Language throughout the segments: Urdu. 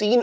3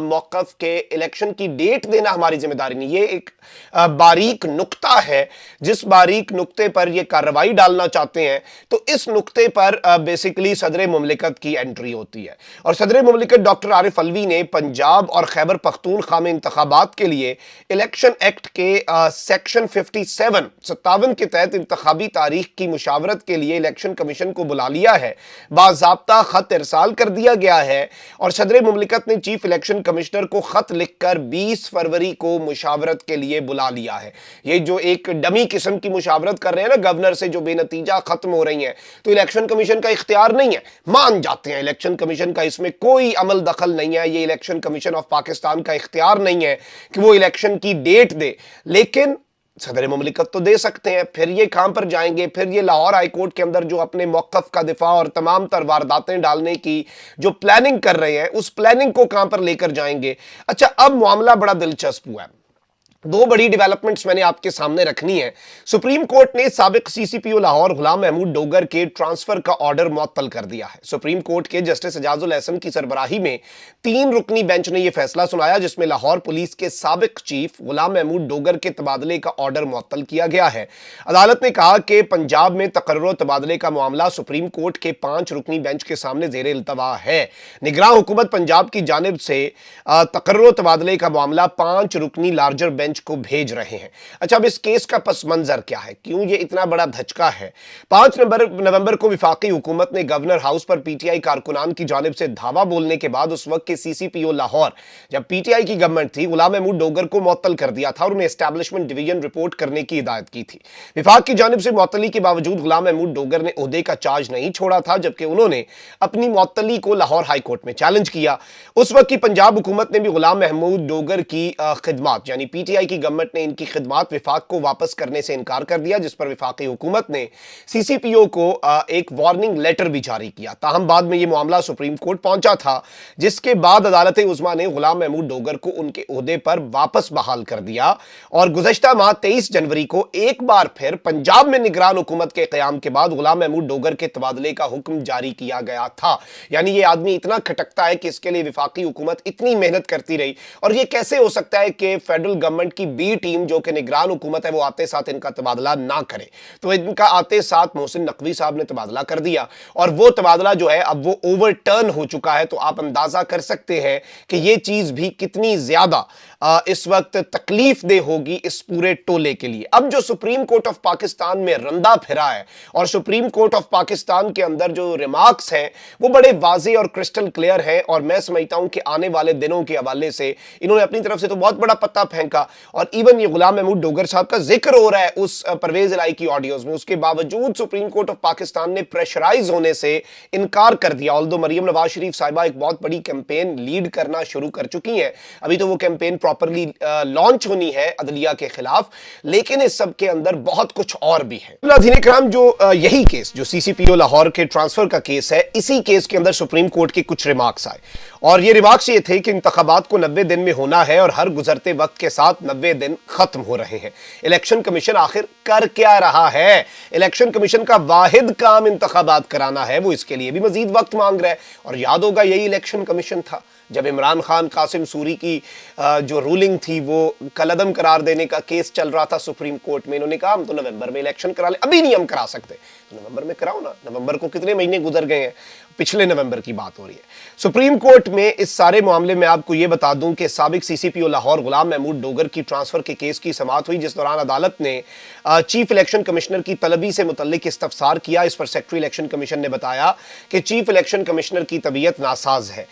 موقف کہ الیکشن کی ڈیٹ دینا ہماری ذمہ داری نہیں، یہ ایک باریک نقطہ ہے جس باریک نقطے پر یہ کارروائی ڈالنا چاہتے ہیں، تو اس نقطے پر بیسیکلی صدر مملکت کی انٹری ہوتی ہے، اور صدر مملکت ڈاکٹر عارف علوی نے پنجاب اور خیبر پختونخوا میں انتخابات کے لیے الیکشن ایکٹ کے سیکشن 57 کے تحت انتخابی تاریخ کی مشاورت کے لیے الیکشن کمیشن کو بلا لیا ہے، باضابطہ خط ارسال کر دیا گیا ہے، اور صدر مملکت نے چیف الیکشن کمشنر کو خط لکھ کر 20 فروری کو مشاورت کے لیے بلا لیا ہے۔ یہ جو ایک ڈمی قسم کی مشاورت کر رہے ہیں نا گورنر سے، جو بے نتیجہ ختم ہو رہی ہیں، تو الیکشن کمیشن کا اختیار نہیں ہے، مان جاتے ہیں الیکشن کمیشن کا اس میں کوئی عمل دخل نہیں ہے، یہ الیکشن کمیشن آف پاکستان کا اختیار نہیں ہے کہ وہ الیکشن کی ڈیٹ دے، لیکن صدر مملکت تو دے سکتے ہیں۔ پھر یہ کہاں پر جائیں گے؟ پھر یہ لاہور ہائی کورٹ کے اندر جو اپنے موقف کا دفاع اور تمام تر وارداتیں ڈالنے کی جو پلاننگ کر رہے ہیں، اس پلاننگ کو کہاں پر لے کر جائیں گے؟ اچھا، اب معاملہ بڑا دلچسپ ہوا ہے، دو بڑی ڈیولپمنٹس میں نے آپ کے سامنے رکھنی ہے۔ سپریم کورٹ نے سابق سی سی پی او لاہور غلام محمود ڈوگر کے ٹرانسفر کا آرڈر معطل کر دیا ہے۔ سپریم کورٹ کے جسٹس اعجاز الاحسن کی سربراہی میں 3 رکنی بینچ نے یہ فیصلہ سنایا، جس میں لاہور پولیس کے سابق چیف غلام محمود ڈوگر کے تبادلے کا آرڈر معطل کیا گیا ہے۔ عدالت نے کہا کہ پنجاب میں تقرر و تبادلے کا معاملہ سپریم کورٹ کے 5 رکنی بینچ کے سامنے زیر التوا ہے۔ نگراں حکومت پنجاب کی جانب سے تقرر و تبادلے کا معاملہ 5 رکنی لارجر بینچ کو بھیج رہے ہیں۔ اچھا، اب اس کیس کا پس منظر کیا ہے؟ کیوں یہ اتنا بڑا دھچکا ہے؟ 5 نومبر کو وفاقی حکومت نے governor house per P T I کارکنان کی جانب سے دھاوا بولنے کے بعد اس وقت کے سی سی پی او لاہور، جب پی ٹی آئی کی گورنمنٹ تھی، غلام محمود ڈوگر کو معطل کر دیا تھا اور انہیں اسٹیبلشمنٹ ڈویژن رپورٹ کرنے کی ہدایت کی تھی۔ وفاق کی جانب سے معطلی کے باوجود غلام محمود ڈوگر نے عہدے کا چارج نہیں چھوڑا تھا، جبکہ انہوں نے اپنی معطلی کو لاہور ہائی کورٹ میں چیلنج کیا۔ اس وقت کی پنجاب حکومت نے بھی غلام محمود ڈوگر کی خدمات، یعنی پی ٹی آئی کی گورنمنٹ نے ان کی خدمات وفاق کو واپس کرنے سے انکار کر دیا، جس پر وفاقی حکومت نے سی سی پی او کو ایک وارننگ لیٹر بھی جاری کیا۔ تاہم بعد میں یہ معاملہ سپریم کورٹ پہنچا تھا، جس کے بعد عدالت عظمیٰ نے غلام محمود ڈوگر کو ان کے عہدے پر واپس بحال کر دیا، اور گزشتہ ماہ 23 جنوری کو ایک بار پھر پنجاب میں نگران حکومت کے قیام کے بعد غلام محمود ڈوگر کے تبادلے کا حکم جاری کیا گیا تھا۔ یعنی یہ آدمی اتنا کھٹکتا ہے کہ اس کے لیے وفاقی حکومت اتنی محنت کرتی رہی، اور یہ کیسے ہو سکتا ہے کہ فیڈرل گورنمنٹ کی بی ٹیم جو کہ نگران حکومت ہے وہ آتے ساتھ ان کا تبادلہ نہ کرے؟ تو ان کا آتے ساتھ محسن نقوی صاحب نے تبادلہ کر دیا، اور وہ تبادلہ جو ہے اب وہ اوور ٹرن ہو چکا ہے۔ تو آپ اندازہ کر سکتے ہیں کہ یہ چیز بھی کتنی زیادہ اس وقت تکلیف دہ ہوگی اس پورے ٹولے کے لیے۔ اب جو سپریم کورٹ آف پاکستان میں رندہ پھرا ہے، اور سپریم کورٹ آف پاکستان کے اندر جو ریمارکس ہیں وہ بڑے واضح اور کرسٹل کلیئر ہیں، اور میں سمجھتا ہوں کہ آنے والے دنوں کے حوالے سے انہوں نے اپنی طرف سے تو بہت بڑا پتہ پھینکا، اور ایون یہ غلام محمود ڈوگر صاحب کا ذکر ہو رہا ہے اس پرویز الہی کی آڈیوز میں، اس کے باوجود سپریم کورٹ آف پاکستان نے پریشرائز ہونے سے انکار کر دیا۔ آلدو مریم نواز شریف صاحبہ ایک بہت بڑی کیمپین لیڈ کرنا شروع کر چکی ہیں، ابھی تو وہ کیمپین پراپرلی لانچ ہونی ہے عدلیہ کے خلاف، لیکن اس سب کے اندر بہت کچھ اور بھی ہے۔ ناظرین کرام، جو یہی کیس جو سی سی پی او لاہور کے ٹرانسفر کا کیس ہے، اسی کیس کے اندر سپریم کورٹ کے کچھ ریمارکس آئے، اور یہ ریمارکس یہ تھے کہ انتخابات کو 90 دن میں ہونا ہے، اور ہر گزرتے وقت کے ساتھ 90 دن ختم ہو رہے ہیں۔ الیکشن کمیشن آخر کر کیا رہا ہے؟ الیکشن کمیشن کا واحد کام انتخابات کرانا ہے، وہ اس کے لیے بھی مزید وقت مانگ رہا ہے، اور یاد ہوگا یہی الیکشن کمیشن تھا جب عمران خان قاسم سوری کی جو رولنگ تھی وہ کالعدم قرار دینے کا کیس چل رہا تھا سپریم کورٹ میں، انہوں نے کہا ہم تو نومبر میں الیکشن کرا لیں، ابھی نہیں ہم کرا سکتے، تو نومبر میں کراؤ نا۔ نومبر کو کتنے مہینے گزر گئے ہیں، پچھلے نومبر کی بات ہو رہی ہے۔ سپریم کورٹ میں اس سارے معاملے میں آپ کو یہ بتا دوں کہ سابق سی سی پی او لاہور غلام محمود ڈوگر کی ٹرانسفر کے کیس کی سماعت ہوئی، جس دوران عدالت نے چیف الیکشن کمشنر کی طلبی سے متعلق استفسار کیا۔ اس پر سیکرٹری الیکشن کمیشن نے بتایا کہ چیف الیکشن کمشنر کی طبیعت ناساز ہے۔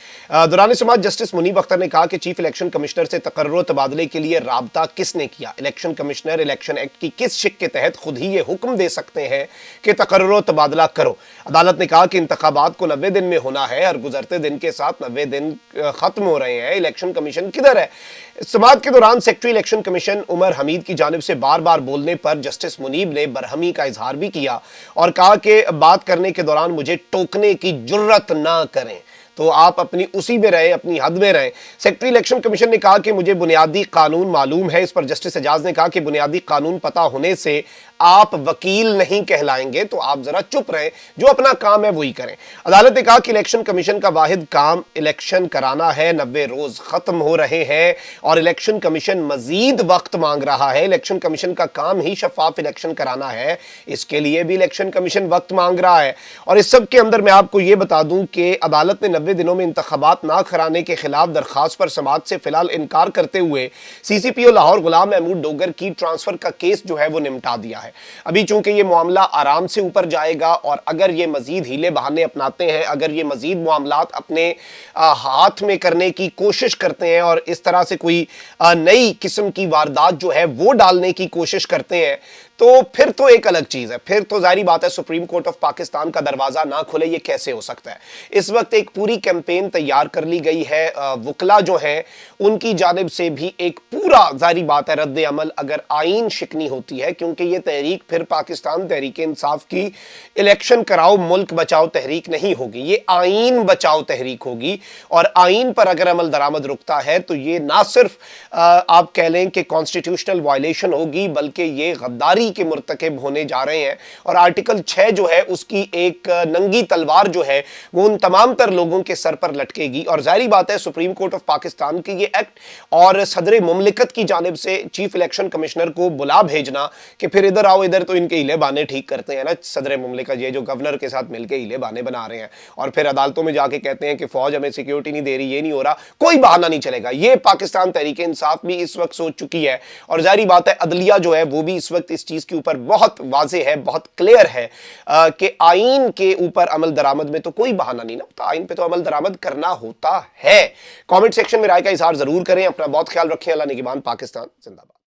دوران سماعت جسٹس منیب اختر نے کہا کہ چیف الیکشن کمشنر سے تقرر و تبادلے کے لیے رابطہ کس نے کیا؟ الیکشن کمشنر الیکشن ایکٹ کی کس شق کے تحت خود ہی یہ حکم دے سکتے ہیں کہ تقرر و تبادلہ کرو؟ عدالت نے کہا کہ انتخابات کو 90 دن میں ہونا ہے، اور گزرتے دن کے ساتھ 90 دن ختم ہو رہے ہیں، الیکشن کمیشن کدھر ہے؟ سماعت کے دوران سیکرٹری الیکشن کمیشن عمر حمید کی جانب سے بار بار بولنے پر جسٹس منیب نے برہمی کا اظہار بھی کیا، اور کہا کہ بات کرنے کے دوران مجھے ٹوکنے کی جرت نہ کریں۔ تو آپ اپنی اسی میں رہیں، اپنی حد میں رہیں۔ سیکرٹری الیکشن کمیشن نے کہا کہ مجھے بنیادی قانون معلوم ہے۔ اس پر جسٹس اعجاز نے کہا کہ بنیادی قانون پتہ ہونے سے آپ وکیل نہیں کہلائیں گے، تو آپ ذرا چپ رہیں، جو اپنا کام ہے وہی کریں۔ عدالت نے کہا کہ الیکشن کمیشن کا واحد کام الیکشن کرانا ہے، 90 روز ختم ہو رہے ہیں اور الیکشن کمیشن مزید وقت مانگ رہا ہے۔ الیکشن کمیشن کا کام ہی شفاف الیکشن کرانا ہے، اس کے لیے بھی الیکشن کمیشن وقت مانگ رہا ہے۔ اور اس سب کے اندر میں آپ کو یہ بتا دوں کہ عدالت نے 90 دنوں میں انتخابات نہ کرانے کے خلاف درخواست پر سماعت سے فی الحال انکار کرتے ہوئے سی سی پی او لاہور غلام محمود ڈوگر کی ٹرانسفر کا کیس جو ہے وہ نمٹا دیا ہے۔ ابھی چونکہ یہ معاملہ آرام سے اوپر جائے گا اور اگر یہ مزید ہیلے بہانے اپناتے ہیں، اگر یہ مزید معاملات اپنے ہاتھ میں کرنے کی کوشش کرتے ہیں اور اس طرح سے کوئی نئی قسم کی واردات جو ہے وہ ڈالنے کی کوشش کرتے ہیں، تو پھر تو ایک الگ چیز ہے۔ پھر تو ظاہری بات ہے سپریم کورٹ آف پاکستان کا دروازہ نہ کھلے، یہ کیسے ہو سکتا ہے؟ اس وقت ایک پوری کیمپین تیار کر لی گئی ہے، وکلا جو ہیں ان کی جانب سے بھی ایک پورا ظاہری بات ہے رد عمل اگر آئین شکنی ہوتی ہے، کیونکہ یہ تحریک پھر پاکستان تحریک انصاف کی الیکشن کراؤ ملک بچاؤ تحریک نہیں ہوگی، یہ آئین بچاؤ تحریک ہوگی۔ اور آئین پر اگر عمل درآمد رکتا ہے تو یہ نہ صرف آپ کہہ لیں کہ کانسٹیٹیوشنل وائلیشن ہوگی، بلکہ یہ غداری کے مرتکب ہونے جا رہے ہیں۔ اور آرٹیکل 6 جو ہے اس کی ایک ننگی تلوار جو ہے وہ ان تمام تر لوگوں کے سر پر لٹکے گی۔ اور ظاہری بات ہے سپریم کورٹ آف پاکستان کی یہ ایکٹ اور صدر مملکت کی جانب سے چیف الیکشن کمشنر کو بلا بھیجنا کہ پھر ادھر آؤ، ادھر تو ان کے ہیلے بانے ٹھیک کرتے ہیں نا صدر مملکت، یہ جو گورنر کے ساتھ مل کے ہیلے بانے بنا رہے ہیں اور پھر عدالتوں میں جا کے کہتے ہیں کہ فوج ہمیں سیکیورٹی نہیں دے رہی، یہ نہیں ہو رہا، کوئی بہانہ نہیں چلے گا۔ یہ پاکستان تحریک انصاف بھی اس وقت سوچ چکی ہے اور ظاہری بات ہے عدلیہ جو ہے وہ بھی اس وقت اس چیز کے اوپر بہت واضح ہے، بہت کلیئر ہے کہ آئین کے اوپر عمل درآمد میں تو کوئی بہانہ نہیں ہوتا، آئین پہ تو عمل درآمد کرنا ہوتا ہے۔ کامنٹ سیکشن میں رائے کا اظہار ضرور کریں، اپنا بہت خیال رکھیں۔ اللہ نگہبان، پاکستان زندہ باد۔